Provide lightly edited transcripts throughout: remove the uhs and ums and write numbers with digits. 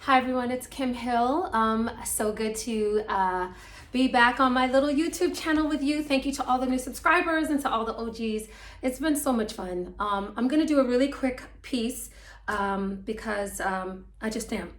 Hi everyone, it's Kim Hill. So good to be back on my little YouTube channel with you. Thank you to all the new subscribers and to all the OGs. It's been so much fun. I'm gonna do a really quick piece because I just am.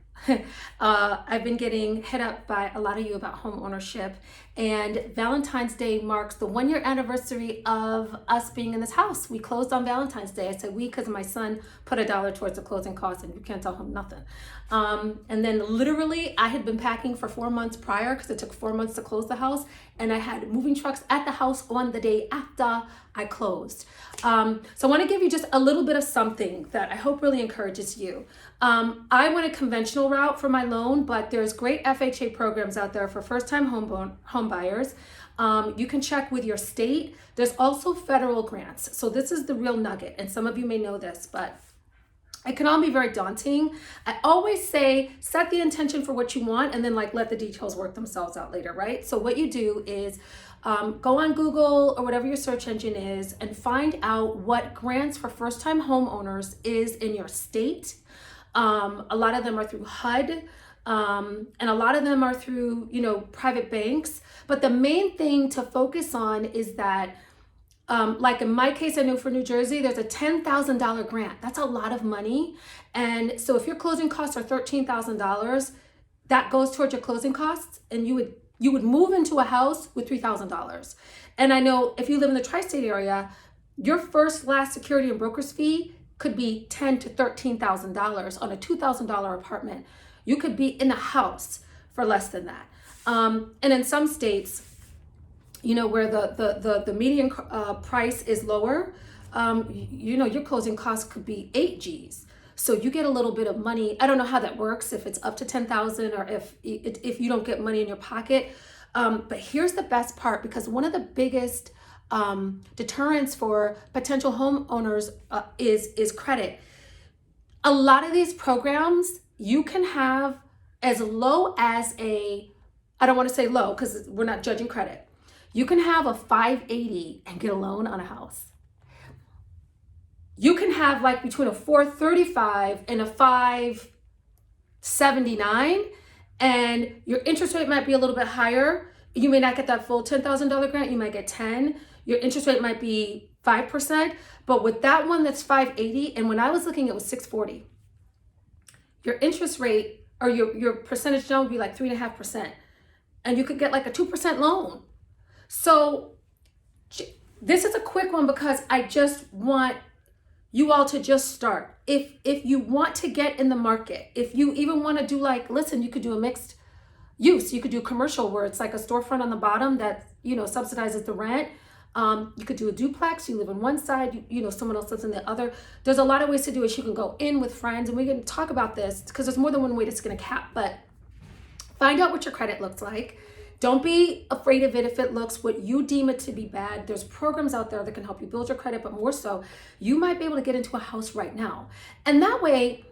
I've been getting hit up by a lot of you about home ownership, and Valentine's Day marks the 1 year anniversary of us being in this house. We closed on Valentine's Day. I said we because my son put $1 towards the closing costs, and you can't tell him nothing. And then literally I had been packing for 4 months prior because it took 4 months to close the house, and I had moving trucks at the house on the day after I closed. So I want to give you just a little bit of something that I hope really encourages you. I went a conventional route for my loan, but there's great FHA programs out there for first-time home buyers. You can check with your state. There's also federal grants. So this is the real nugget, and some of you may know this, but it can all be very daunting. I always say, set the intention for what you want and then let the details work themselves out later, right? So what you do is go on Google or whatever your search engine is and find out what grants for first-time homeowners is in your state. A lot of them are through HUD, and a lot of them are through, private banks. But the main thing to focus on is that like in my case, I know for New Jersey, there's a $10,000 grant. That's a lot of money. And so if your closing costs are $13,000, that goes towards your closing costs, and you would move into a house with $3,000. And I know if you live in the tri-state area, your first last security and broker's fee could be $10,000 to $13,000 on a $2,000 apartment. You could be in a house for less than that. And in some states, where the median price is lower, your closing costs could be 8 G's. So you get a little bit of money. I don't know how that works, if it's up to 10,000 or if you don't get money in your pocket. But here's the best part, because one of the biggest deterrents for potential homeowners is credit. A lot of these programs, you can have as low as I don't want to say low because we're not judging credit. You can have a 580 and get a loan on a house. You can have between a 435 and a 579, and your interest rate might be a little bit higher. You may not get that full $10,000 grant. You might get 10. Your interest rate might be 5%, but with that one that's 580, and when I was looking, it was 640. Your interest rate or your percentage down would be 3.5%, and you could get a 2% loan. So this is a quick one because I just want you all to just start. If you want to get in the market, if you even want to do listen, you could do a mixed use. You could do commercial where it's like a storefront on the bottom that, subsidizes the rent. You could do a duplex. You live on one side, someone else lives on the other. There's a lot of ways to do it. You can go in with friends, and we can talk about this because there's more than one way to skin a cat, but find out what your credit looks like. Don't be afraid of it if it looks what you deem it to be bad. There's programs out there that can help you build your credit, but more so, you might be able to get into a house right now. And that way,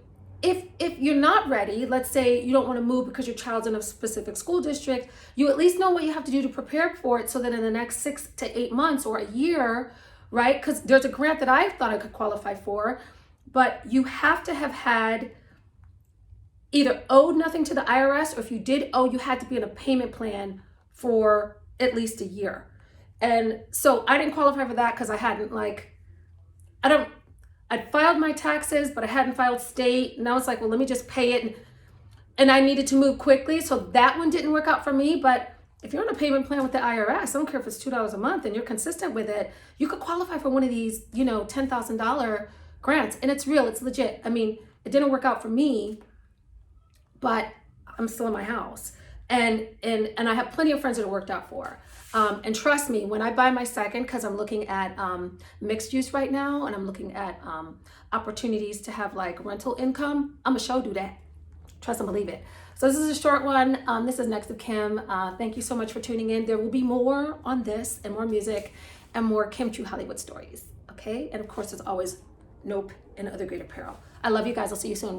if you're not ready, let's say you don't want to move because your child's in a specific school district, you at least know what you have to do to prepare for it so that in the next 6 to 8 months or a year, right? Because there's a grant that I thought I could qualify for, but you have to have had either owed nothing to the IRS, or if you did owe, you had to be in a payment plan for at least a year. And so I didn't qualify for that because I hadn't I'd filed my taxes, but I hadn't filed state. And I was like, well, let me just pay it. And I needed to move quickly. So that one didn't work out for me. But if you're on a payment plan with the IRS, I don't care if it's $2 a month and you're consistent with it, you could qualify for one of these, $10,000 grants. And it's real, it's legit. I mean, it didn't work out for me, but I'm still in my house. And I have plenty of friends that it worked out for. And trust me, when I buy my second, because I'm looking at mixed use right now, and I'm looking at opportunities to have rental income, I'm gonna do that. Trust and believe it. So this is a short one. This is Next of Kim. Thank you so much for tuning in. There will be more on this and more music and more Kim True Hollywood stories. Okay? And of course, as always, Nope and other great apparel. I love you guys. I'll see you soon.